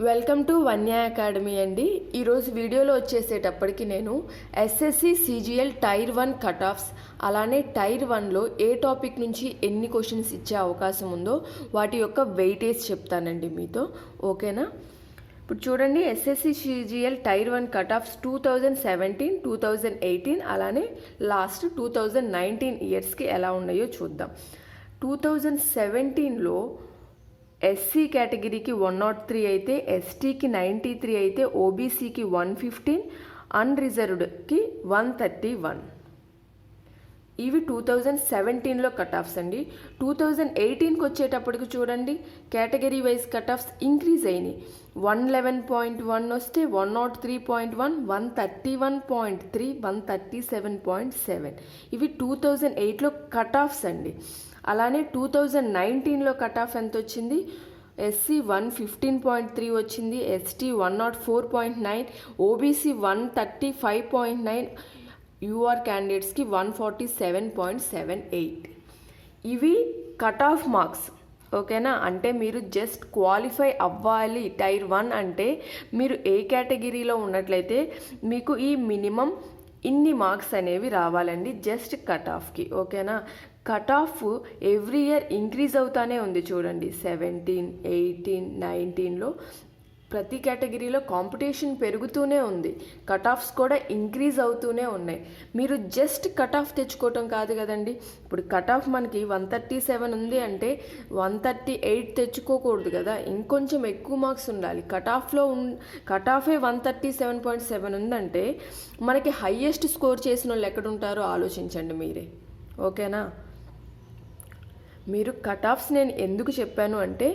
Welcome to Vanya academy అండి. ఈరోజు వీడియోలో వచ్చేసేటప్పటికి నేను SSC CGL tyre 1 cut offs అలానే టైర్ 1లో ఏ టాపిక్ నుంచి ఎన్ని క్వశ్చన్స్ ఇచ్చే అవకాశం ఉందో వాటి యొక్క వెయిటేజ్ చెప్తానండి మీతో. ఓకేనా? ఇప్పుడు చూడండి, SSC CGL tyre 1 cut offs 2017, 2018 అలానే లాస్ట్ 2019 ఇయర్స్కి ఎలా ఉన్నాయో చూద్దాం. 2017లో ఎస్సీ కేటగిరీకి 103 అయితే, ఎస్టీకి 93 అయితే, ఓబీసీకి 115, అన్రిజర్వ్డ్కి 131. ఇవి 2017లో కట్ ఆఫ్స్ అండి. 2018కి వచ్చేటప్పటికి చూడండి, category wise cut offs increase అయినాయి. 111.1 వస్తే 103.1, 131.3, 137.7. ఇవి 2008లో కట్ ఆఫ్స్ అండి. అలానే 2019లో కట్ ఆఫ్ ఎంత వచ్చింది? ఎస్సీ 115.3 వచ్చింది, ఎస్టీ 104.9, ఓబీసీ 135.9, యూఆర్ క్యాండిడేట్స్కి 147.78. ఇవి కట్ ఆఫ్ మార్క్స్. ఓకేనా? అంటే మీరు జస్ట్ క్వాలిఫై అవ్వాలి టైర్ 1 అంటే మీరు ఏ కేటగిరీలో ఉన్నట్లయితే మీకు ఈ మినిమం ఇన్ని మార్క్స్ అనేవి రావాలండి జస్ట్ కట్ ఆఫ్కి. ఓకేనా? Cut off every year increase అవుతానే ఉంది. చూడండి, 17, 18, 19లో ప్రతి కేటగిరీలో కాంపిటీషన్ పెరుగుతూనే ఉంది. కట్ ఆఫ్స్ కూడా ఇంక్రీజ్ అవుతూనే ఉన్నాయి. మీరు జస్ట్ కట్ ఆఫ్ తెచ్చుకోవటం కాదు కదండి. ఇప్పుడు కట్ ఆఫ్ మనకి 137 ఉంది అంటే 138 తెచ్చుకోకూడదు కదా, ఇంకొంచెం ఎక్కువ మార్క్స్ ఉండాలి. కట్ ఆఫే 137.7 ఉందంటే మనకి హయ్యెస్ట్ స్కోర్ చేసిన వాళ్ళు ఎక్కడుంటారో ఆలోచించండి మీరే. ఓకేనా? మీరు కట్ ఆఫ్స్ నేను ఎందుకు చెప్పాను అంటే,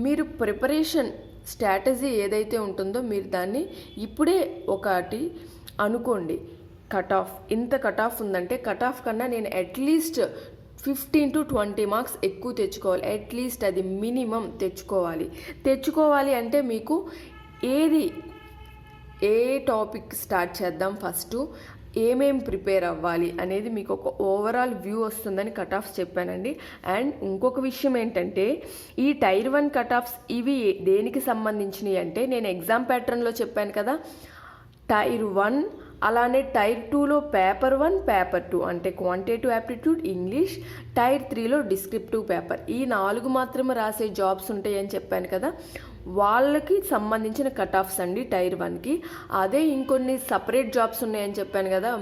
మీరు ప్రిపరేషన్ స్ట్రాటజీ ఏదైతే ఉంటుందో మీరు దాన్ని ఇప్పుడే ఒకటి అనుకోండి. కట్ ఆఫ్ ఇంత కట్ ఆఫ్ ఉందంటే కట్ ఆఫ్ కన్నా నేను అట్లీస్ట్ 15 to 20 మార్క్స్ ఎక్కువ తెచ్చుకోవాలి. అట్లీస్ట్ అది మినిమం తెచ్చుకోవాలి అంటే మీకు ఏ టాపిక్ స్టార్ట్ చేద్దాం, ఫస్ట్ ఏమేం ప్రిపేర్ అవ్వాలి అనేది మీకు ఒక ఓవరాల్ వ్యూ వస్తుందని కట్ ఆఫ్స్ చెప్పానండి. అండ్ ఇంకొక విషయం ఏంటంటే, ఈ టైర్ 1 కట్ ఆఫ్స్ ఇవి దేనికి సంబంధించినవి అంటే, నేను ఎగ్జామ్ ప్యాటర్న్లో చెప్పాను కదా, టైర్ 1 అలానే టైర్ 2లో పేపర్ 1, పేపర్ 2 అంటే క్వాంటిటేటివ్ యాప్టిట్యూడ్, ఇంగ్లీష్, టైర్ 3లో డిస్క్రిప్టివ్ పేపర్, ఈ 4 మాత్రమే రాసే జాబ్స్ ఉంటాయని చెప్పాను కదా, వాళ్ళకి సంబంధించిన కట్ ఆఫ్స్ అండి టైర్ 1కి. అదే ఇంకొన్ని సపరేట్ జాబ్స్ ఉన్నాయని చెప్పాను కదా,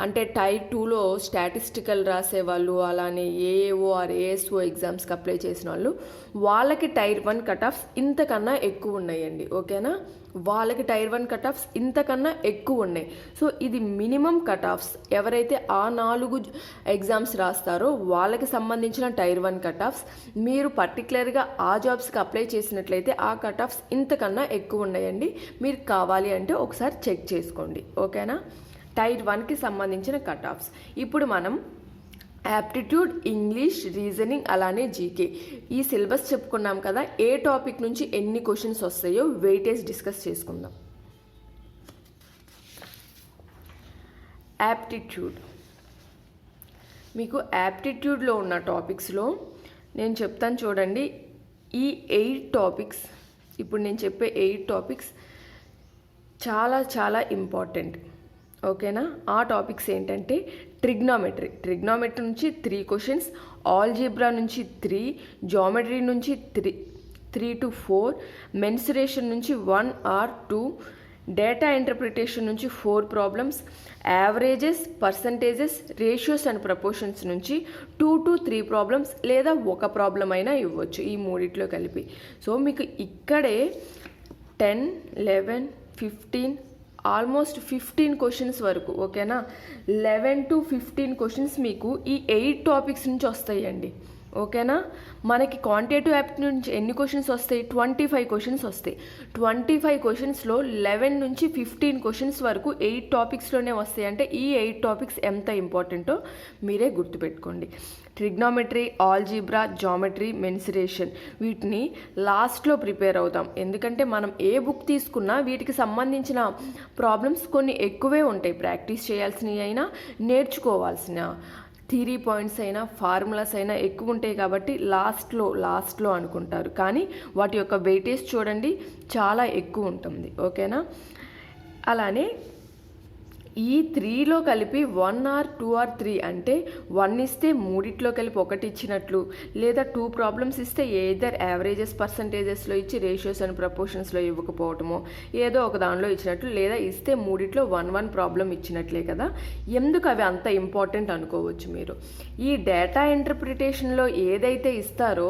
అంటే టైర్ 2లో స్టాటిస్టికల్ రాసేవాళ్ళు అలానే ఏఏఓ ఆర్ ఏఎస్ఓ ఎగ్జామ్స్కి అప్లై చేసిన వాళ్ళకి టైర్ 1 కట్ ఆఫ్స్ ఇంతకన్నా ఎక్కువ ఉన్నాయండి. ఓకేనా? వాళ్ళకి టైర్ 1 కట్ ఆఫ్స్ ఇంతకన్నా ఎక్కువ ఉన్నాయి. సో ఇది మినిమం కట్ ఆఫ్స్. ఎవరైతే ఆ 4 ఎగ్జామ్స్ రాస్తారో వాళ్ళకి సంబంధించిన టైర్ 1 కట్ ఆఫ్స్. మీరు పర్టికులర్గా ఆ జాబ్స్కి అప్లై చేసినట్లయితే ఆ కట్ ఆఫ్స్ ఇంతకన్నా ఎక్కువ ఉన్నాయండి. మీరు కావాలి అంటే ఒకసారి చెక్ చేసుకోండి. ఓకేనా? టైర్ 1కి సంబంధించిన కట్ ఆఫ్స్. ఇప్పుడు మనం యాప్టిట్యూడ్, ఇంగ్లీష్, రీజనింగ్ అలానే జీకే ఈ సిలబస్ చెప్పుకున్నాం కదా, ఏ టాపిక్ నుంచి ఎన్ని క్వశ్చన్స్ వస్తాయో వెయిటేజ్ డిస్కస్ చేసుకుందాం. యాప్టిట్యూడ్. మీకు యాప్టిట్యూడ్లో ఉన్న టాపిక్స్లో నేను చెప్తాను చూడండి. ఈ 8 టాపిక్స్, ఇప్పుడు నేను చెప్పే 8 టాపిక్స్ చాలా చాలా ఇంపార్టెంట్. ఓకేనా? ఆ టాపిక్స్ ఏంటంటే, ట్రిగ్నామెట్రీ నుంచి 3 క్వశ్చన్స్, ఆల్జీబ్రా నుంచి 3, జామెట్రీ నుంచి 3 to 4, మెన్సురేషన్ నుంచి 1 or 2, డేటా ఇంటర్ప్రిటేషన్ నుంచి 4 problems, averages, percentages, ratios and proportions నుంచి 2 to 3 ప్రాబ్లమ్స్ లేదా ఒక ప్రాబ్లం అయినా ఇవ్వచ్చు ఈ మూడిట్లో కలిపి. సో మీకు ఇక్కడే 10, 11, 15 ఆల్మోస్ట్ 15 క్వశ్చన్స్ వరకు. ఓకేనా? 11 to 15 క్వశ్చన్స్ మీకు ఈ 8 టాపిక్స్ నుంచి వస్తాయండి. ఓకేనా? మనకి క్వాంటిటేటివ్ యాప్టిట్యూడ్ నుంచి ఎన్ని క్వశ్చన్స్ వస్తాయి? 25 క్వశ్చన్స్ వస్తాయి. 25 క్వశ్చన్స్లో 11 నుంచి 15 క్వశ్చన్స్ వరకు 8 టాపిక్స్లోనే వస్తాయి. అంటే ఈ 8 టాపిక్స్ ఎంత ఇంపార్టెంటో మీరే గుర్తుపెట్టుకోండి. ట్రిగ్నామెట్రీ, ఆల్జీబ్రా, జామెట్రీ, మెన్సురేషన్ వీటిని లాస్ట్లో ప్రిపేర్ అవుతాం. ఎందుకంటే మనం ఏ బుక్ తీసుకున్నా వీటికి సంబంధించిన ప్రాబ్లమ్స్ కొన్ని ఎక్కువే ఉంటాయి. ప్రాక్టీస్ చేయాల్సినవి అయినా నేర్చుకోవాల్సిన థియరీ పాయింట్స్ అయినా ఫార్ములాస్ అయినా ఎక్కువ ఉంటాయి కాబట్టి లాస్ట్లో అనుకుంటారు, కానీ వాటి యొక్క వెయిటేజ్ చూడండి చాలా ఎక్కువ ఉంటుంది. ఓకేనా? అలానే ఈ 3లో కలిపి 1 or 2 or 3 అంటే 1 ఇస్తే 3 కలిపి 1 ఇచ్చినట్లు, లేదా 2 ప్రాబ్లమ్స్ ఇస్తే ఏదర్ యావరేజెస్ పర్సంటేజెస్లో ఇచ్చి రేషియోస్ అండ్ ప్రపోర్షన్స్లో ఇవ్వకపోవటమో ఏదో ఒక దానిలో ఇచ్చినట్లు, లేదా ఇస్తే 3లో 1 ప్రాబ్లం ఇచ్చినట్లే కదా. ఎందుకు అవి అంత ఇంపార్టెంట్ అనుకోవచ్చు మీరు. ఈ డేటా ఇంటర్ప్రిటేషన్లో ఏదైతే ఇస్తారో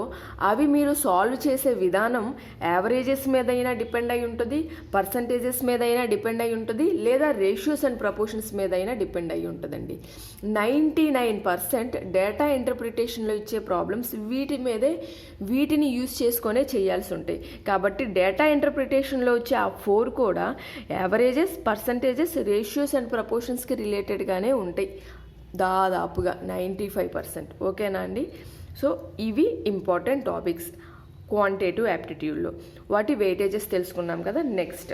అవి మీరు సాల్వ్ చేసే విధానం యావరేజెస్ మీద అయినా డిపెండ్ అయి ఉంటుంది, పర్సంటేజెస్ మీద అయినా డిపెండ్ అయి ఉంటుంది, లేదా రేషియోస్ అండ్ ప్రపోర్షన్స్ మీద అయినా డిపెండ్ అయి ఉంటుందండి. 99% డేటా ఇంటర్ప్రిటేషన్లో ఇచ్చే ప్రాబ్లమ్స్ వీటిని యూజ్ చేసుకొనే చేయాల్సి ఉంటాయి. కాబట్టి డేటా ఇంటర్ప్రిటేషన్లో వచ్చే ఆ 4 కూడా యావరేజెస్, పర్సంటేజెస్, రేషియోస్ అండ్ ప్రపోర్షన్స్కి రిలేటెడ్గానే ఉంటాయి దాదాపుగా 95%. ఓకేనా అండి? సో ఇవి ఇంపార్టెంట్ టాపిక్స్ క్వాంటిటేటివ్ యాప్టిట్యూడ్లో. వాటి వెయిటేజెస్ తెలుసుకున్నాం కదా. నెక్స్ట్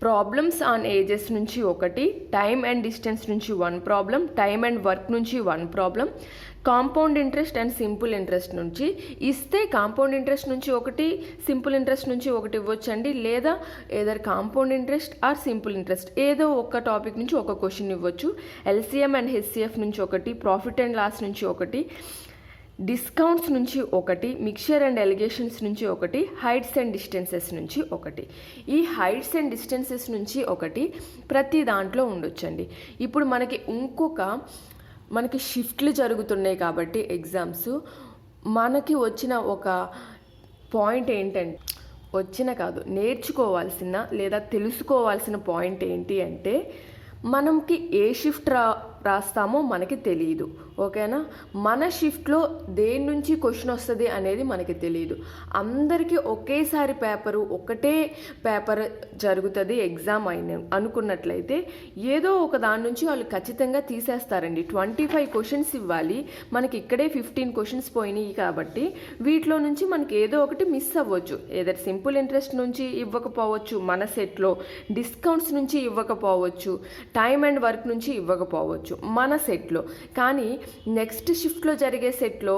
ప్రాబ్లమ్స్ ఆన్ ఏజెస్ నుంచి 1, టైమ్ అండ్ డిస్టెన్స్ నుంచి 1 ప్రాబ్లం, టైమ్ అండ్ వర్క్ నుంచి 1 problem, compound interest and simple interest నుంచి ఇస్తే కాంపౌండ్ ఇంట్రెస్ట్ నుంచి 1, సింపుల్ ఇంట్రెస్ట్ నుంచి 1 ఇవ్వచ్చండి, లేదా either compound interest or simple interest ఏదో ఒక టాపిక్ నుంచి ఒక క్వశ్చన్ ఇవ్వచ్చు. ఎల్సిఎం అండ్ హెచ్సిఎఫ్ నుంచి 1, ప్రాఫిట్ అండ్ లాస్ నుంచి 1, డిస్కౌంట్స్ నుంచి 1, మిక్చర్ అండ్ ఎలిగేషన్స్ నుంచి 1, హైట్స్ అండ్ డిస్టెన్సెస్ నుంచి 1. ఈ హైట్స్ అండ్ డిస్టెన్సెస్ నుంచి 1 ప్రతి దాంట్లో ఉండొచ్చండి. ఇప్పుడు మనకి షిఫ్ట్లు జరుగుతున్నాయి కాబట్టి ఎగ్జామ్స్ మనకి వచ్చిన ఒక పాయింట్ ఏంటంటే నేర్చుకోవాల్సిన లేదా తెలుసుకోవాల్సిన పాయింట్ ఏంటి అంటే మనకి ఏ షిఫ్ట్ రాస్తామో మనకి తెలియదు. ఓకేనా? మన షిఫ్ట్లో దేని నుంచి క్వశ్చన్ వస్తుంది అనేది మనకి తెలియదు. అందరికీ ఒకటే పేపర్ జరుగుతుంది ఎగ్జామ్ అనుకున్నట్లయితే ఏదో ఒక దాని నుంచి వాళ్ళు ఖచ్చితంగా తీసేస్తారండి. 25 క్వశ్చన్స్ ఇవ్వాలి, మనకి ఇక్కడే 15 క్వశ్చన్స్ పోయినాయి కాబట్టి వీటిలో నుంచి మనకి ఏదో ఒకటి మిస్ అవ్వచ్చు. ఏదో సింపుల్ ఇంట్రెస్ట్ నుంచి ఇవ్వకపోవచ్చు మన సెట్లో, డిస్కౌంట్స్ నుంచి ఇవ్వకపోవచ్చు, టైమ్ అండ్ వర్క్ నుంచి ఇవ్వకపోవచ్చు మన సెట్లో. కానీ నెక్స్ట్ షిఫ్ట్లో జరిగే సెట్లో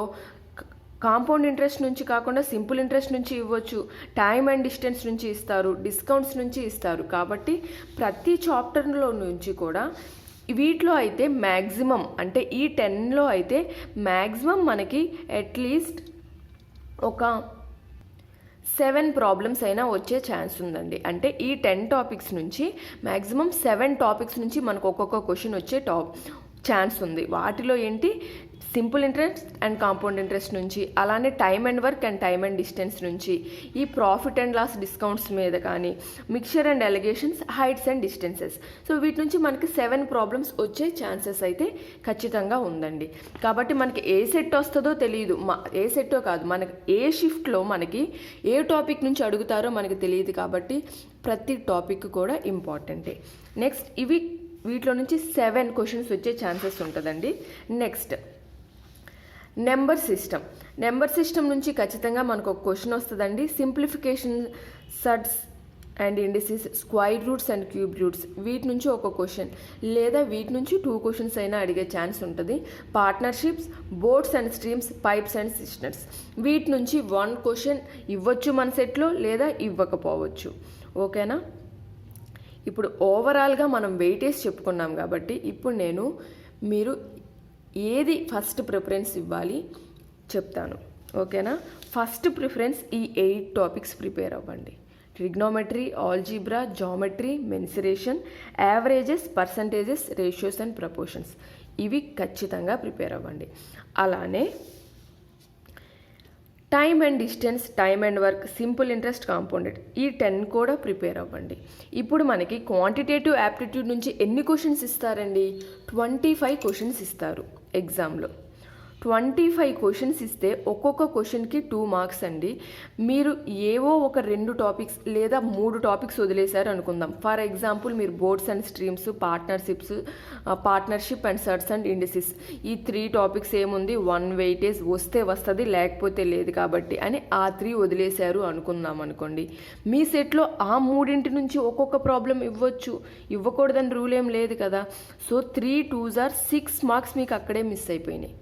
కాంపౌండ్ ఇంట్రెస్ట్ నుంచి కాకుండా సింపుల్ ఇంట్రెస్ట్ నుంచి ఇవ్వచ్చు, టైమ్ అండ్ డిస్టెన్స్ నుంచి ఇస్తారు, డిస్కౌంట్స్ నుంచి ఇస్తారు. కాబట్టి ప్రతి చాప్టర్లో నుంచి కూడా వీటిలో అయితే మ్యాక్సిమం అంటే ఈ 10లో అయితే మ్యాక్సిమం మనకి అట్లీస్ట్ ఒక 7 ప్రాబ్లమ్స్ అయినా వచ్చే ఛాన్స్ ఉందండి. అంటే ఈ 10 టాపిక్స్ నుంచి మ్యాక్సిమం 7 టాపిక్స్ నుంచి మనకు ఒక్కొక్క క్వశ్చన్ వచ్చే ఛాన్స్ ఉంది. వాటిలో ఏంటి simple interest and compound interest నుంచి, అలానే time and work and time and distance నుంచి, ఈ ప్రాఫిట్ అండ్ లాస్ డిస్కౌంట్స్ మీద కానీ, mixture and allegations, heights and distances. So వీటి నుంచి మనకి 7 ప్రాబ్లమ్స్ వచ్చే ఛాన్సెస్ అయితే ఖచ్చితంగా ఉందండి. కాబట్టి మనకి ఏ సెట్ వస్తుందో తెలియదు, ఏ సెట్టో కాదు, మనకి ఏ షిఫ్ట్లో మనకి ఏ టాపిక్ నుంచి అడుగుతారో మనకి తెలియదు. కాబట్టి ప్రతి టాపిక్ కూడా ఇంపార్టెంటే. నెక్స్ట్ వీటిలో నుంచి 7 క్వశ్చన్స్ వచ్చే ఛాన్సెస్ ఉంటుందండి. నెక్స్ట్ నెంబర్ సిస్టమ్ నుంచి ఖచ్చితంగా మనకు ఒక క్వశ్చన్ వస్తుందండి. Simplification, surds and indices, square roots and cube roots, వీటి నుంచి ఒక క్వశ్చన్ లేదా వీటి నుంచి 2 క్వశ్చన్స్ అయినా అడిగే ఛాన్స్ ఉంటుంది. Partnerships, boats and streams, pipes and systems, వీటి నుంచి 1 క్వశ్చన్ ఇవ్వచ్చు మన సెట్లో, లేదా ఇవ్వకపోవచ్చు. ఓకేనా? ఇప్పుడు ఓవరాల్గా మనం వెయిటేజ్ చెప్పుకున్నాం కాబట్టి ఇప్పుడు మీరు ఏది ఫస్ట్ ప్రిఫరెన్స్ ఇవ్వాలి చెప్తాను. ఓకేనా? ఫస్ట్ ప్రిఫరెన్స్ ఈ 8 టాపిక్స్ ప్రిపేర్ అవ్వండి. Trigonometry, algebra, geometry, mensuration, averages, percentages, ratios and proportions, ఇవి ఖచ్చితంగా ప్రిపేర్ అవ్వండి. అలానే time and distance, time and work, simple interest, compounded, ఈ 10 కూడా ప్రిపేర్ అవ్వండి. ఇప్పుడు మనకి క్వాంటిటేటివ్ యాప్టిట్యూడ్ నుంచి ఎన్ని క్వశ్చన్స్ ఇస్తారండి? 25 క్వశ్చన్స్ ఇస్తారు ఎగ్జామ్లో. 25 క్వశ్చన్స్ ఇస్తే ఒక్కొక్క క్వశ్చన్కి 2 మార్క్స్ అండి. మీరు ఏవో ఒక 2 టాపిక్స్ లేదా 3 టాపిక్స్ వదిలేశారు అనుకుందాం. ఫర్ ఎగ్జాంపుల్ మీరు boats and streams, partnership and surds and indices, ఈ 3 టాపిక్స్ ఏముంది, 1 వెయిటేజ్ వస్తే వస్తుంది లేకపోతే లేదు కాబట్టి అని ఆ 3 వదిలేశారు అనుకుందాం అనుకోండి. మీ సెట్లో ఆ 3 నుంచి ఒక్కొక్క ప్రాబ్లం ఇవ్వచ్చు, ఇవ్వకూడదని రూల్ ఏం లేదు కదా. సో 3 2s are 6 మార్క్స్ మీకు అక్కడే మిస్ అయిపోయినాయి.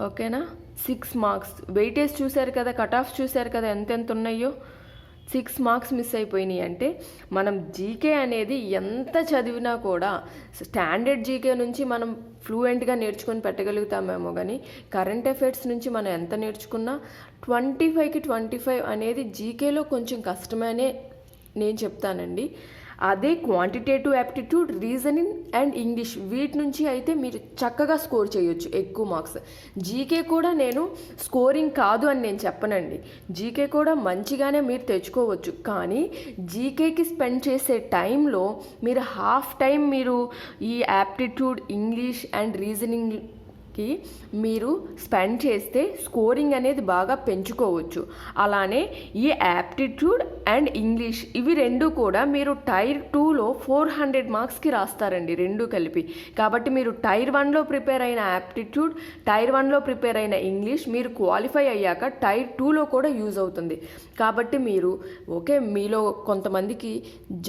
ఓకేనా, 6 మార్క్స్ వెయిటేజ్ చూశారు కదా, కట్ ఆఫ్ చూశారు కదా ఎంతెంత ఉన్నాయో. 6 మార్క్స్ మిస్ అయిపోయినాయి అంటే మనం జీకే అనేది ఎంత చదివినా కూడా స్టాండర్డ్ జీకే నుంచి మనం ఫ్లూయెంట్గా నేర్చుకొని పెట్టగలుగుతామేమో, కానీ కరెంట్ అఫైర్స్ నుంచి మనం ఎంత నేర్చుకున్నా 25కి 25 అనేది జీకేలో కొంచెం కష్టమనే నేను చెప్తానండి. అదే quantitative aptitude, reasoning and English వీటి నుంచి అయితే మీరు చక్కగా స్కోర్ చేయొచ్చు ఎక్కువ మార్క్స్. జీకే కూడా నేను స్కోరింగ్ కాదు అని నేను చెప్పనండి, జీకే కూడా మంచిగానే మీరు తెచ్చుకోవచ్చు. కానీ జీకేకి స్పెండ్ చేసే టైంలో మీరు హాఫ్ టైం మీరు ఈ యాప్టిట్యూడ్, ఇంగ్లీష్ అండ్ రీజనింగ్కి మీరు స్పెండ్ చేస్తే స్కోరింగ్ అనేది బాగా పెంచుకోవచ్చు. అలానే ఈ యాప్టిట్యూడ్ అండ్ ఇంగ్లీష్ ఇవి 2 కూడా మీరు టైర్ 2లో 400 మార్క్స్కి రాస్తారండి, 2 కలిపి. కాబట్టి మీరు టైర్ 1లో ప్రిపేర్ అయిన యాప్టిట్యూడ్, టైర్ 1లో ప్రిపేర్ అయిన ఇంగ్లీష్ మీరు క్వాలిఫై అయ్యాక టైర్ 2లో కూడా యూజ్ అవుతుంది. కాబట్టి మీరు ఓకే, మీలో కొంతమందికి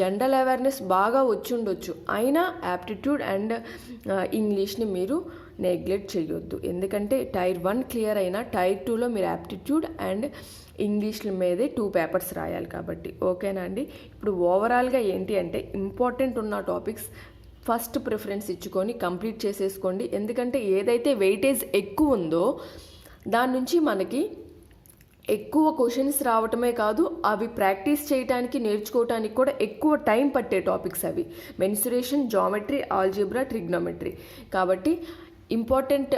జనరల్ అవేర్నెస్ బాగా వచ్చి ఉండొచ్చు, అయినా యాప్టిట్యూడ్ అండ్ ఇంగ్లీష్ని మీరు నెగ్లెక్ట్ చేయొద్దు. ఎందుకంటే టైర్ 1 క్లియర్ అయినా టైర్ 2లో మీరు యాప్టిట్యూడ్ అండ్ ఇంగ్లీష్ల మీదే 2 పేపర్స్ రాయాలి కాబట్టి. ఓకేనా అండి. ఇప్పుడు ఓవరాల్గా ఏంటి అంటే ఇంపార్టెంట్ ఉన్న టాపిక్స్ ఫస్ట్ ప్రిఫరెన్స్ ఇచ్చుకొని కంప్లీట్ చేసేసుకోండి. ఎందుకంటే ఏదైతే వెయిటేజ్ ఎక్కువ ఉందో దాని నుంచి మనకి ఎక్కువ క్వశ్చన్స్ రావటమే కాదు, అవి ప్రాక్టీస్ చేయడానికి, నేర్చుకోవటానికి కూడా ఎక్కువ టైం పట్టే టాపిక్స్ అవి. Mensuration, geometry, algebra, trigonometry. కాబట్టి ఇంపార్టెంట్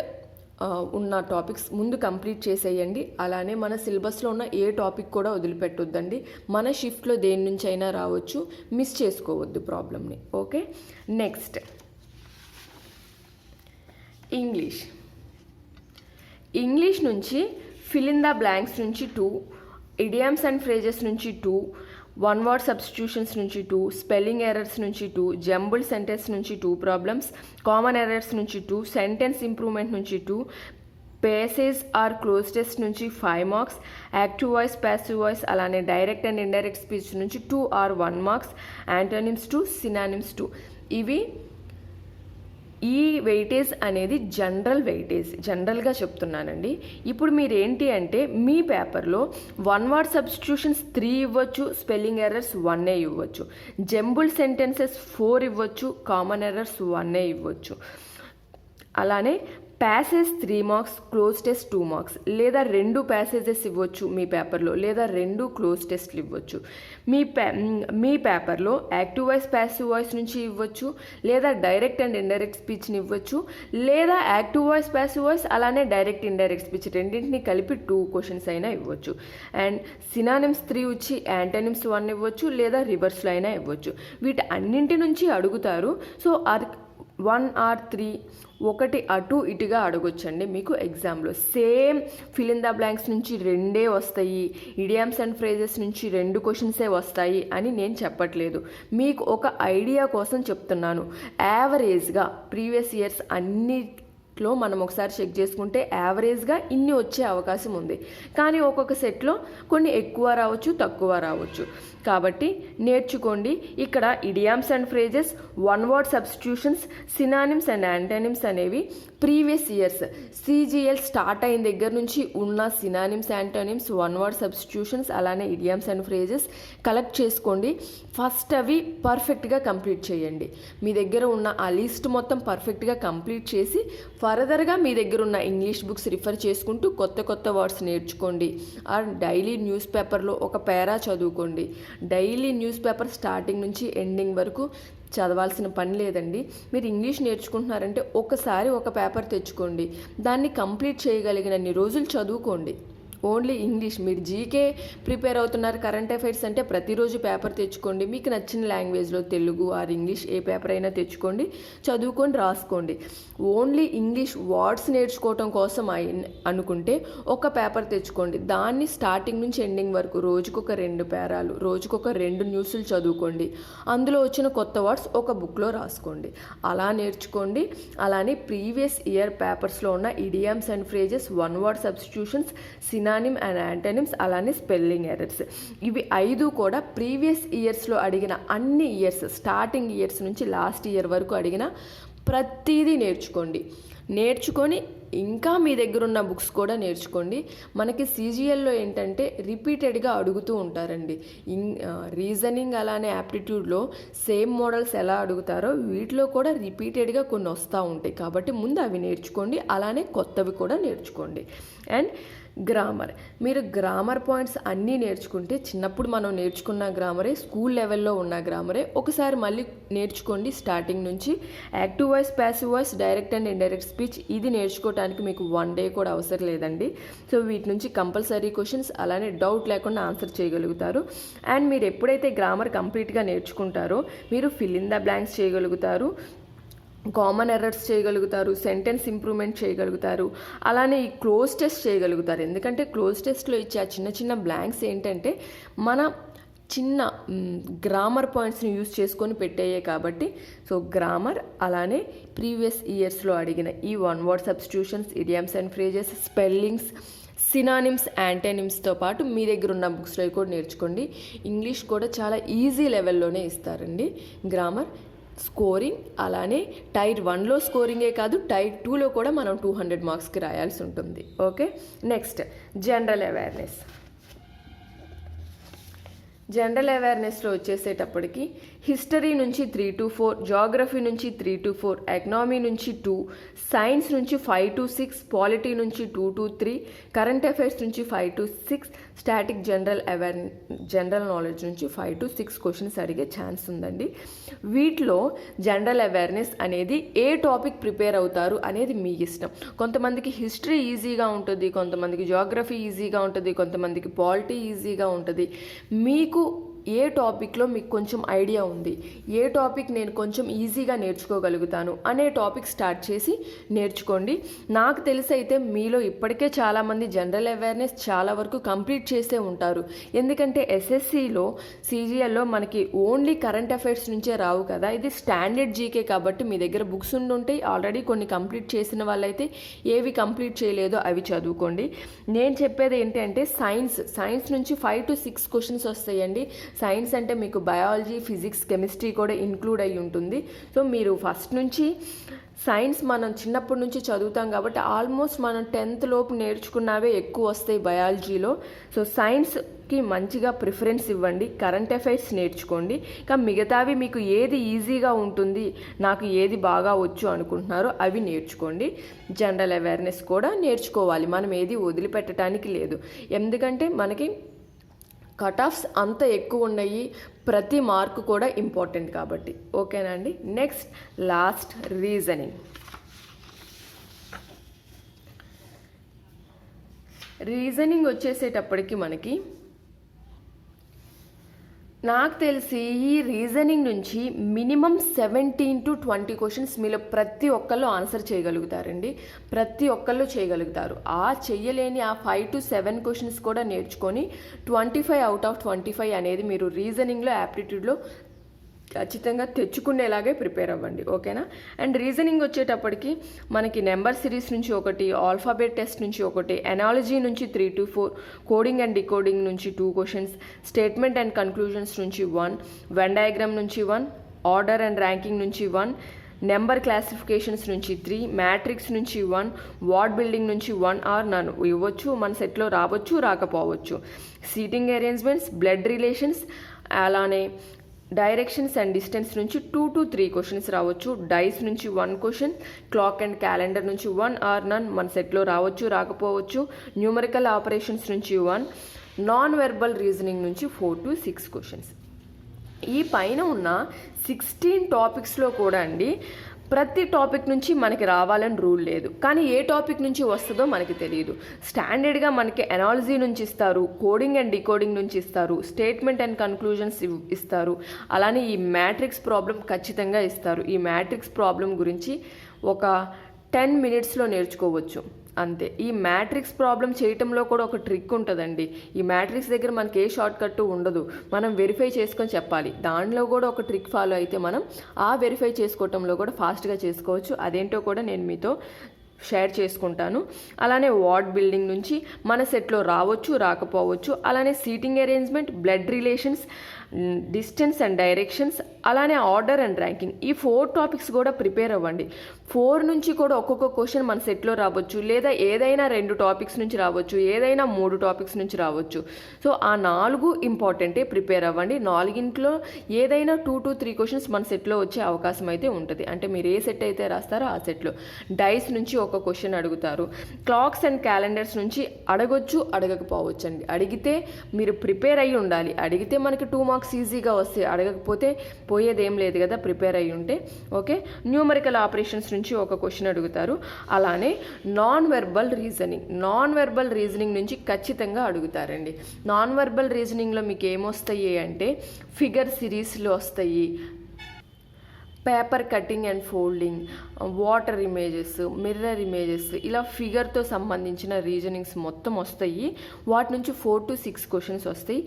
ఉన్న టాపిక్స్ ముందు కంప్లీట్ చేసేయండి. అలానే మన సిలబస్లో ఉన్న ఏ టాపిక్ కూడా వదిలిపెట్టొద్దండి. మన షిఫ్ట్లో దేని నుంచి అయినా రావచ్చు, మిస్ చేసుకోవద్దు ప్రాబ్లమ్ని. ఓకే, నెక్స్ట్ ఇంగ్లీష్ నుంచి ఫిల్ ఇన్ ద బ్లాంక్స్ నుంచి 2, ఇడియమ్స్ అండ్ ఫ్రేజెస్ నుంచి 2, 1 word సబ్స్టిట్యూషన్స్ నుంచి 2, స్పెల్లింగ్ ఎర్రర్స్ నుంచి 2, జంబుల్ సెంటెన్స్ నుంచి 2 ప్రాబ్లమ్స్, కామన్ ఎర్రర్స్ నుంచి 2, సెంటెన్స్ ఇంప్రూవ్మెంట్ నుంచి 2, పేసేజ్ ఆర్ క్లోజ్ టెస్ట్ నుంచి 5 marks, active voice, passive voice, అలానే డైరెక్ట్ అండ్ ఇండైరెక్ట్ స్పీచ్ నుంచి 2 or 1 మార్క్స్, యాంటోనిమ్స్ 2, సినానిమ్స్ 2. ఇవి ఈ వెయిటేజ్ అనేది జనరల్గా చెప్తున్నానండి. ఇప్పుడు మీరు ఏంటి అంటే మీ పేపర్లో 1 word సబ్స్టిట్యూషన్స్ 3 ఇవ్వచ్చు, స్పెల్లింగ్ ఎర్రర్స్ 1 ఇవ్వచ్చు, జంబుల్ సెంటెన్సెస్ 4 ఇవ్వచ్చు, కామన్ ఎర్రర్స్ 1 ఇవ్వచ్చు. అలానే passage 3 marks, cloze test 2 marks, లేదా 2 ప్యాసేజెస్ ఇవ్వచ్చు మీ పేపర్లో, లేదా 2 క్లోజ్ టెస్ట్లు ఇవ్వచ్చు. మీ పేపర్లో యాక్టివ్ వాయిస్, ప్యాసివ్ వాయిస్ నుంచి ఇవ్వచ్చు, లేదా డైరెక్ట్ అండ్ ఇండైరెక్ట్ స్పీచ్ని ఇవ్వచ్చు, లేదా యాక్టివ్ వాయిస్, ప్యాసివ్ వాయిస్, అలానే డైరెక్ట్ ఇండైరెక్ట్ స్పీచ్ రెండింటిని కలిపి 2 క్వశ్చన్స్ అయినా ఇవ్వచ్చు. అండ్ సినానిమ్స్ 3 వచ్చి యాంటోనిమ్స్ 1 ఇవ్వచ్చు, లేదా రివర్స్లో అయినా ఇవ్వచ్చు. వీటి అన్నింటి నుంచి అడుగుతారు. సో 1 or 3 ఒకటి అటు ఇటుగా అడగొచ్చండి మీకు ఎగ్జామ్లో. Same fill in the blanks నుంచి 2 వస్తాయి, ఇడియమ్స్ అండ్ ఫ్రేజెస్ నుంచి 2 క్వశ్చన్సే వస్తాయి అని నేను చెప్పట్లేదు, మీకు ఒక ఐడియా కోసం చెప్తున్నాను. యావరేజ్గా ప్రీవియస్ ఇయర్స్ అన్నిట్లో మనం ఒకసారి చెక్ చేసుకుంటే యావరేజ్గా ఇన్ని వచ్చే అవకాశం ఉంది. కానీ ఒక్కొక్క సెట్లో కొన్ని ఎక్కువ రావచ్చు, తక్కువ రావచ్చు. కాబట్టి నేర్చుకోండి. ఇక్కడ idioms and phrases, 1 word substitutions, synonyms and antonyms అనేవి ప్రీవియస్ ఇయర్స్ CGL స్టార్ట్ అయిన దగ్గర నుంచి ఉన్న సినానిమ్స్, యాంటోనిమ్స్, 1 word సబ్స్టిట్యూషన్స్, అలానే ఇడియమ్స్ అండ్ ఫ్రేజెస్ కలెక్ట్ చేసుకోండి. ఫస్ట్ అవి పర్ఫెక్ట్గా కంప్లీట్ చేయండి. మీ దగ్గర ఉన్న ఆ లిస్ట్ మొత్తం పర్ఫెక్ట్గా కంప్లీట్ చేసి ఫర్దర్గా మీ దగ్గర ఉన్న ఇంగ్లీష్ బుక్స్ రిఫర్ చేసుకుంటూ కొత్త వర్డ్స్ నేర్చుకోండి. ఆర్ డైలీ న్యూస్ పేపర్లో ఒక పేరా చదువుకోండి. డైలీ న్యూస్ పేపర్ స్టార్టింగ్ నుంచి ఎండింగ్ వరకు చదవాల్సిన పని లేదండి. మీరు ఇంగ్లీష్ నేర్చుకుంటున్నారంటే ఒకసారి ఒక పేపర్ తెచ్చుకోండి, దాన్ని కంప్లీట్ చేయగలిగినన్ని రోజులు చదువుకోండి. Only English. మీరు జీకే ప్రిపేర్ అవుతున్నారు, కరెంట్ అఫైర్స్ అంటే ప్రతిరోజు పేపర్ తెచ్చుకోండి. మీకు నచ్చిన లాంగ్వేజ్లో తెలుగు ఆర్ ఇంగ్లీష్ ఏ పేపర్ అయినా తెచ్చుకోండి, చదువుకొని రాసుకోండి. ఓన్లీ ఇంగ్లీష్ వర్డ్స్ నేర్చుకోవటం కోసం అనుకుంటే ఒక పేపర్ తెచ్చుకోండి. దాన్ని స్టార్టింగ్ నుంచి ఎండింగ్ వరకు రోజుకొక 2 పేరాలు, రోజుకొక 2 న్యూస్లు చదువుకోండి. అందులో వచ్చిన కొత్త వర్డ్స్ ఒక బుక్లో రాసుకోండి. అలా నేర్చుకోండి. అలానే ప్రీవియస్ ఇయర్ పేపర్స్లో ఉన్న idioms and phrases, one word substitutions, synonym and antonyms, అలానే స్పెల్లింగ్ ఎర్రర్స్, ఇవి 5 కూడా ప్రీవియస్ ఇయర్స్లో అడిగిన అన్ని ఇయర్స్, స్టార్టింగ్ ఇయర్స్ నుంచి లాస్ట్ ఇయర్ వరకు అడిగిన ప్రతిదీ నేర్చుకొని ఇంకా మీ దగ్గర ఉన్న బుక్స్ కూడా నేర్చుకోండి. మనకి సీజీఎల్లో ఏంటంటే రిపీటెడ్గా అడుగుతూ ఉంటారండి. రీజనింగ్ అలానే యాప్టిట్యూడ్లో సేమ్ మోడల్స్ ఎలా అడుగుతారో వీటిలో కూడా రిపీటెడ్గా కొన్ని వస్తూ ఉంటాయి. కాబట్టి ముందు అవి నేర్చుకోండి, అలానే కొత్తవి కూడా నేర్చుకోండి. అండ్ గ్రామర్, మీరు గ్రామర్ పాయింట్స్ అన్నీ నేర్చుకుంటే, చిన్నప్పుడు మనం నేర్చుకున్న గ్రామరే, స్కూల్ లెవెల్లో ఉన్న గ్రామరే ఒకసారి మళ్ళీ నేర్చుకోండి స్టార్టింగ్ నుంచి. Active voice, passive voice, direct and indirect speech, ఇది నేర్చుకోవడానికి మీకు 1 డే కూడా అవసరం లేదండి. సో వీటి నుంచి కంపల్సరీ క్వశ్చన్స్, అలానే డౌట్ లేకుండా ఆన్సర్ చేయగలుగుతారు. అండ్ మీరు ఎప్పుడైతే గ్రామర్ కంప్లీట్గా నేర్చుకుంటారో మీరు ఫిల్ ఇన్ ద బ్లాంక్స్ చేయగలుగుతారు, కామన్ ఎర్రర్స్ చేయగలుగుతారు, సెంటెన్స్ ఇంప్రూవ్మెంట్ చేయగలుగుతారు, అలానే ఈ క్లోజ్ టెస్ట్ చేయగలుగుతారు. ఎందుకంటే క్లోజ్ టెస్ట్లో ఇచ్చే ఆ చిన్న చిన్న బ్లాంక్స్ ఏంటంటే మన చిన్న గ్రామర్ పాయింట్స్ని యూజ్ చేసుకొని పెట్టేయే కాబట్టి. సో గ్రామర్, అలానే ప్రీవియస్ ఇయర్స్లో అడిగిన ఈ one word substitutions, idioms and phrases, spellings, synonyms, యాంటనిమ్స్తో పాటు మీ దగ్గర ఉన్న బుక్స్లో కూడా నేర్చుకోండి. ఇంగ్లీష్ కూడా చాలా ఈజీ లెవెల్లోనే ఇస్తారండి గ్రామర్. స్కోరింగ్ అలానే టైర్ 1లో స్కోరింగే కాదు, టైర్ 2లో కూడా మనం 200 మార్క్స్కి రాయాల్సి ఉంటుంది. Okay, next general awareness. General అవేర్నెస్లో వచ్చేసేటప్పటికి హిస్టరీ నుంచి 3 to 4, జాగ్రఫీ నుంచి 3 to 4, ఎకనామీ నుంచి 2, సైన్స్ నుంచి 5 to 6, పాలిటీ నుంచి 2 to 3, కరెంట్ అఫైర్స్ నుంచి 5 to 6, స్టాటిక్ జనరల్ నాలెడ్జ్ నుంచి 5 to 6 క్వశ్చన్స్ అడిగే ఛాన్స్ ఉందండి. వీటిలో జనరల్ అవేర్నెస్ అనేది ఏ టాపిక్ ప్రిపేర్ అవుతారు అనేది మీ ఇష్టం. కొంతమందికి హిస్టరీ ఈజీగా ఉంటుంది, కొంతమందికి జాగ్రఫీ ఈజీగా ఉంటుంది, కొంతమందికి పాలిటీ ఈజీగా ఉంటుంది. మీకు ఏ టాపిక్లో మీకు కొంచెం ఐడియా ఉంది, ఏ టాపిక్ నేను కొంచెం ఈజీగా నేర్చుకోగలుగుతాను అనే టాపిక్ స్టార్ట్ చేసి నేర్చుకోండి. నాకు తెలిసి అయితే మీలో ఇప్పటికే చాలామంది జనరల్ అవేర్నెస్ చాలా వరకు కంప్లీట్ చేసే ఉంటారు. ఎందుకంటే ఎస్ఎస్సిలో, సీజీఎల్లో మనకి ఓన్లీ కరెంట్ అఫైర్స్ నుంచే రావు కదా, ఇది స్టాండర్డ్ జీకే కాబట్టి మీ దగ్గర బుక్స్ ఉండుంటాయి. ఆల్రెడీ కొన్ని కంప్లీట్ చేసిన వాళ్ళైతే ఏవి కంప్లీట్ చేయలేదో అవి చదువుకోండి. నేను చెప్పేది ఏంటంటే సైన్స్ నుంచి 5 to 6 క్వశ్చన్స్ వస్తాయండి. సైన్స్ అంటే మీకు బయాలజీ, ఫిజిక్స్, కెమిస్ట్రీ కూడా ఇంక్లూడ్ అయి ఉంటుంది. సో మీరు ఫస్ట్ నుంచి సైన్స్ మనం చిన్నప్పటి నుంచి చదువుతాం కాబట్టి ఆల్మోస్ట్ మనం 10th లోపు నేర్చుకున్నవే ఎక్కువ వస్తాయి బయాలజీలో. సో సైన్స్కి మంచిగా ప్రిఫరెన్స్ ఇవ్వండి, కరెంట్ అఫైర్స్ నేర్చుకోండి. ఇంకా మిగతావి మీకు ఏది ఈజీగా ఉంటుంది, నాకు ఏది బాగా వచ్చు అనుకుంటున్నారో అవి నేర్చుకోండి. జనరల్ అవేర్నెస్ కూడా నేర్చుకోవాలి, మనం ఏది వదిలిపెట్టడానికి లేదు. ఎందుకంటే మనకి కట్ ఆఫ్స్ అంత ఎక్కువ ఉన్నాయి, ప్రతి మార్కు కూడా ఇంపార్టెంట్ కాబట్టి. ఓకేనా అండి. నెక్స్ట్ లాస్ట్ రీజనింగ్ వచ్చేసేటప్పటికి మనకి నాకు తెలిసి ఈ రీజనింగ్ నుంచి మినిమం 17 to 20 క్వశ్చన్స్ మీలో ప్రతి ఒక్కళ్ళు ఆన్సర్ చేయగలుగుతారండి, ప్రతి ఒక్కళ్ళు చేయగలుగుతారు. ఆ చెయ్యలేని ఆ 5 to 7 క్వశ్చన్స్ కూడా నేర్చుకొని 25 out of 25 అనేది మీరు రీజనింగ్లో, యాప్టిట్యూడ్లో ఖచ్చితంగా తెచ్చుకునేలాగే ప్రిపేర్ అవ్వండి. ఓకేనా. అండ్ రీజనింగ్ వచ్చేటప్పటికి మనకి నెంబర్ సిరీస్ నుంచి ఒకటి, ఆల్ఫాబెట్ టెస్ట్ నుంచి ఒకటి, ఎనాలజీ నుంచి 3 to 4, కోడింగ్ అండ్ డికోడింగ్ నుంచి 2 క్వశ్చన్స్, స్టేట్మెంట్ అండ్ కన్క్లూజన్స్ నుంచి 1, వెన్ డయాగ్రామ్ నుంచి 1, ఆర్డర్ అండ్ ర్యాంకింగ్ నుంచి 1, నెంబర్ క్లాసిఫికేషన్స్ నుంచి 3, మ్యాట్రిక్స్ నుంచి 1, వార్డ్ బిల్డింగ్ నుంచి 1 ఆర్ నన్ ఇవ్వచ్చు, మన సెట్లో రావచ్చు రాకపోవచ్చు, సీటింగ్ అరేంజ్మెంట్స్, బ్లడ్ రిలేషన్స్, అలానే డైరెక్షన్స్ అండ్ డిస్టెన్స్ నుంచి 2 to 3 క్వశ్చన్స్ రావచ్చు, డైస్ నుంచి 1 క్వశ్చన్, క్లాక్ అండ్ క్యాలెండర్ నుంచి 1 ఆర్ నన్ మన సెట్లో రావచ్చు రాకపోవచ్చు, న్యూమరికల్ ఆపరేషన్స్ నుంచి 1, నాన్ వెర్బల్ రీజనింగ్ నుంచి 4 to 6 క్వశ్చన్స్. ఈ పైన ఉన్న 16 టాపిక్స్లో కూడా అండి ప్రతి టాపిక్ నుంచి మనకి రావాలని రూల్ లేదు, కానీ ఏ టాపిక్ నుంచి వస్తుందో మనకి తెలియదు. స్టాండర్డ్గా మనకి ఎనాలజీ నుంచి ఇస్తారు, కోడింగ్ అండ్ డికోడింగ్ నుంచి ఇస్తారు, స్టేట్మెంట్ అండ్ కన్క్లూజన్స్ ఇస్తారు, అలానే ఈ మ్యాట్రిక్స్ ప్రాబ్లం ఖచ్చితంగా ఇస్తారు. ఈ మ్యాట్రిక్స్ ప్రాబ్లం గురించి ఒక 10 minutesలో నేర్చుకోవచ్చు అంతే. ఈ మ్యాట్రిక్స్ ప్రాబ్లం చేయటంలో కూడా ఒక ట్రిక్ ఉంటుందండి. ఈ మ్యాట్రిక్స్ దగ్గర మనకి ఏ షార్ట్ కట్ ఉండదు, మనం వెరిఫై చేసుకొని చెప్పాలి. దానిలో కూడా ఒక ట్రిక్ ఫాలో అయితే మనం ఆ వెరిఫై చేసుకోవటంలో కూడా ఫాస్ట్గా చేసుకోవచ్చు. అదేంటో కూడా నేను మీతో షేర్ చేసుకుంటాను. అలానే వార్డ్ బిల్డింగ్ నుంచి మన సెట్లో రావచ్చు, రాకపోవచ్చు. అలానే seating arrangement, blood relations, distance and directions, అలానే ఆర్డర్ అండ్ ర్యాంకింగ్, ఈ 4 టాపిక్స్ కూడా ప్రిపేర్ అవ్వండి. 4 నుంచి కూడా ఒక్కొక్క క్వశ్చన్ మన సెట్లో రావచ్చు, లేదా ఏదైనా 2 టాపిక్స్ నుంచి రావచ్చు, ఏదైనా 3 టాపిక్స్ నుంచి రావచ్చు. సో ఆ 4 ఇంపార్టెంటే, ప్రిపేర్ అవ్వండి. 4 ఏదైనా 2 to 3 క్వశ్చన్స్ మన సెట్లో వచ్చే అవకాశం అయితే ఉంటుంది. అంటే మీరు ఏ సెట్ అయితే రాస్తారో ఆ సెట్లో. డైస్ నుంచి ఒక క్వశ్చన్ అడుగుతారు. క్లాక్స్ అండ్ క్యాలెండర్స్ నుంచి అడగొచ్చు, అడగకపోవచ్చు అండి. అడిగితే మీరు ప్రిపేర్ అయ్యి ఉండాలి. అడిగితే మనకి 2 మార్క్స్ ఈజీగా వస్తాయి, అడగకపోతే పోయేదేం లేదు కదా ప్రిపేర్ అయ్యి ఉంటే. ఓకే, న్యూమరికల్ ఆపరేషన్స్ నుంచి ఒక క్వశ్చన్ అడుగుతారు. అలానే నాన్ వెర్బల్ రీజనింగ్ నుంచి ఖచ్చితంగా అడుగుతారండి. నాన్ వెర్బల్ రీజనింగ్లో మీకు ఏమొస్తాయి అంటే ఫిగర్ సిరీస్లు వస్తాయి, paper cutting and folding, water images, mirror images, ఇలా ఫిగర్తో సంబంధించిన రీజనింగ్స్ మొత్తం వస్తాయి. వాటి నుంచి 4 to 6 క్వశ్చన్స్ వస్తాయి.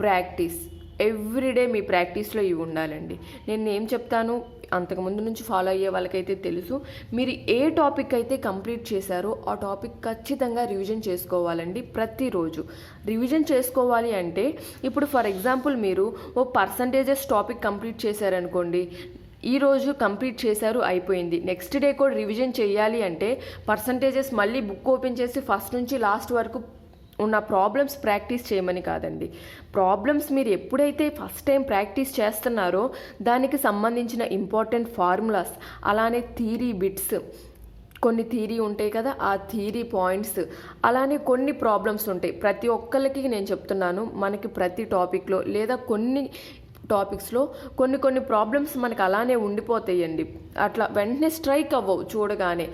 ప్రాక్టీస్ ఎవ్రీడే మీ ప్రాక్టీస్లో ఇవి ఉండాలండి. నేను ఏం చెప్తాను అంతకుముందు నుంచి ఫాలో అయ్యే వాళ్ళకైతే తెలుసు. మీరు ఏ టాపిక్ అయితే కంప్లీట్ చేశారో ఆ టాపిక్ ఖచ్చితంగా రివిజన్ చేసుకోవాలండి. ప్రతిరోజు రివిజన్ చేసుకోవాలి. అంటే ఇప్పుడు ఫర్ ఎగ్జాంపుల్ మీరు ఓ పర్సంటేజెస్ టాపిక్ కంప్లీట్ చేశారనుకోండి, ఈరోజు కంప్లీట్ చేశారు, అయిపోయింది. నెక్స్ట్ డే కూడా రివిజన్ చేయాలి అంటే పర్సంటేజెస్ మళ్ళీ బుక్ ఓపెన్ చేసి ఫస్ట్ నుంచి లాస్ట్ వరకు ఉన్న ప్రాబ్లమ్స్ ప్రాక్టీస్ చేయమని కాదండి. ప్రాబ్లమ్స్ మీరు ఎప్పుడైతే ఫస్ట్ టైం ప్రాక్టీస్ చేస్తున్నారో దానికి సంబంధించిన ఇంపార్టెంట్ ఫార్ములాస్, అలానే థియరీ బిట్స్, కొన్ని థియరీ ఉంటాయి కదా, ఆ థియరీ పాయింట్స్, అలానే కొన్ని ప్రాబ్లమ్స్ ఉంటాయి. ప్రతి ఒక్కరికి నేను చెప్తున్నాను, మనకి ప్రతి టాపిక్లో లేదా కొన్ని టాపిక్స్లో కొన్ని ప్రాబ్లమ్స్ మనకు అలానే ఉండిపోతాయండి. అట్లా వెంటనే స్ట్రైక్ అవ్వవు చూడగానే.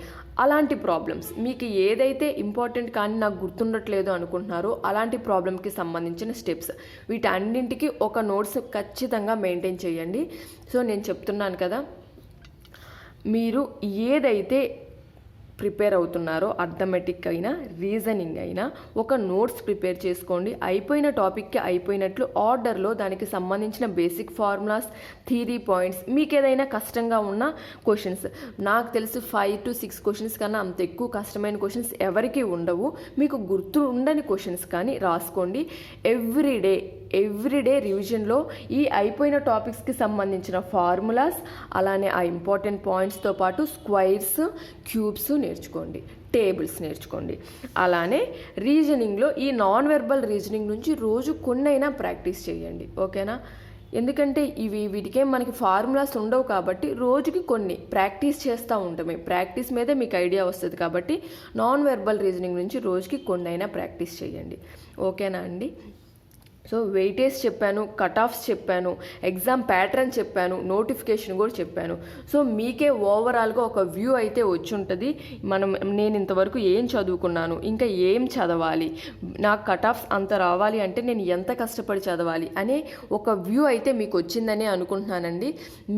అలాంటి ప్రాబ్లమ్స్ మీకు ఏదైతే ఇంపార్టెంట్ కానీ నాకు గుర్తుండట్లేదు అనుకుంటున్నారో అలాంటి ప్రాబ్లంకి సంబంధించిన స్టెప్స్, వీటన్నింటికి ఒక నోట్స్ ఖచ్చితంగా మెయింటైన్ చేయండి. సో నేను చెప్తున్నాను కదా, మీరు ఏదైతే ప్రిపేర్ అవుతున్నారో అర్థమెటిక్ అయినా రీజనింగ్ అయినా ఒక నోట్స్ ప్రిపేర్ చేసుకోండి. అయిపోయిన టాపిక్కి అయిపోయినట్లు ఆర్డర్లో దానికి సంబంధించిన బేసిక్ ఫార్ములాస్, థియరీ పాయింట్స్, మీకు ఏదైనా కష్టంగా ఉన్న క్వశ్చన్స్, నాకు తెలిసి 5 to 6 క్వశ్చన్స్ కన్నా అంత ఎక్కువ కష్టమైన క్వశ్చన్స్ ఎవరికి ఉండవు. మీకు గుర్తు ఉండని క్వశ్చన్స్ కానీ రాసుకోండి. ఎవ్రీడే రివిజన్లో ఈ అయిపోయిన టాపిక్స్కి సంబంధించిన ఫార్ములాస్, అలానే ఆ ఇంపార్టెంట్ పాయింట్స్తో పాటు స్క్వైర్స్, క్యూబ్స్ నేర్చుకోండి, టేబుల్స్ నేర్చుకోండి. అలానే రీజనింగ్లో ఈ నాన్ వెర్బల్ రీజనింగ్ నుంచి రోజు కొన్నైనా ప్రాక్టీస్ చేయండి. ఓకేనా? ఎందుకంటే వీటికే మనకి ఫార్ములాస్ ఉండవు కాబట్టి రోజుకి కొన్ని ప్రాక్టీస్ చేస్తూ ఉంటామే. ప్రాక్టీస్ మీదే మీకు ఐడియా వస్తుంది కాబట్టి నాన్ వెర్బల్ రీజనింగ్ నుంచి రోజుకి కొన్నైనా ప్రాక్టీస్ చేయండి. ఓకేనా అండి? సో వెయిటేజ్ చెప్పాను, కట్ ఆఫ్స్ చెప్పాను, ఎగ్జామ్ ప్యాటర్న్ చెప్పాను, నోటిఫికేషన్ కూడా చెప్పాను. సో మీకే ఓవరాల్గా ఒక వ్యూ అయితే వచ్చి ఉంటుంది. నేను ఇంతవరకు ఏం చదువుకున్నాను, ఇంకా ఏం చదవాలి, నాకు కట్ ఆఫ్స్ అంత రావాలి అంటే నేను ఎంత కష్టపడి చదవాలి అనే ఒక వ్యూ అయితే మీకు వచ్చిందని అనుకుంటున్నానండి.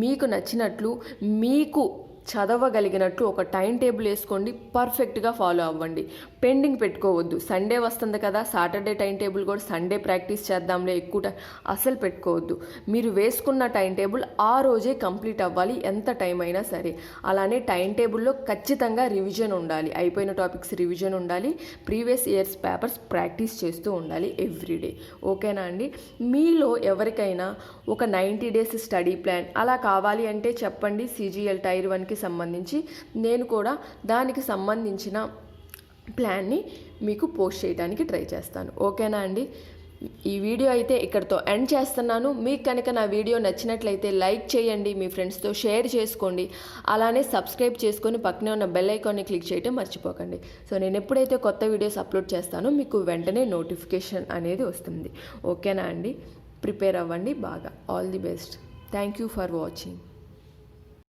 మీకు నచ్చినట్లు, మీకు చదవగలిగినట్లు ఒక టైం టేబుల్ వేసుకోండి, పర్ఫెక్ట్గా ఫాలో అవ్వండి. పెండింగ్ పెట్టుకోవద్దు. సండే వస్తుంది కదా, సాటర్డే టైం టేబుల్ కూడా సండే ప్రాక్టీస్ చేద్దాంలే, ఎక్కువ అసలు పెట్టుకోవద్దు. మీరు వేసుకున్న టైం టేబుల్ ఆ రోజే కంప్లీట్ అవ్వాలి, ఎంత టైం అయినా సరే. అలానే టైం టేబుల్లో ఖచ్చితంగా రివిజన్ ఉండాలి, అయిపోయిన టాపిక్స్ రివిజన్ ఉండాలి, ప్రీవియస్ ఇయర్స్ పేపర్స్ ప్రాక్టీస్ చేస్తూ ఉండాలి ఎవ్రీడే. ఓకేనా అండి? మీలో ఎవరికైనా ఒక 90 days స్టడీ ప్లాన్ అలా కావాలి అంటే చెప్పండి. CGL Tier 1కి సంబంధించి నేను కూడా దానికి సంబంధించిన ప్లాన్ని మీకు పోస్ట్ చేయడానికి ట్రై చేస్తాను. ఓకేనా అండి? ఈ వీడియో అయితే ఇక్కడితో ఎండ్ చేస్తున్నాను. మీకు కనుక నా వీడియో నచ్చినట్లయితే లైక్ చేయండి, మీ ఫ్రెండ్స్తో షేర్ చేసుకోండి, అలానే సబ్స్క్రైబ్ చేసుకొని పక్కనే ఉన్న బెల్ ఐకాన్ని క్లిక్ చేయడం మర్చిపోకండి. సో నేను ఎప్పుడైతే కొత్త వీడియోస్ అప్లోడ్ చేస్తానో మీకు వెంటనే నోటిఫికేషన్ అనేది వస్తుంది. ఓకేనా అండి? ప్రిపేర్ అవ్వండి బాగా. All the best. Thank you for watching.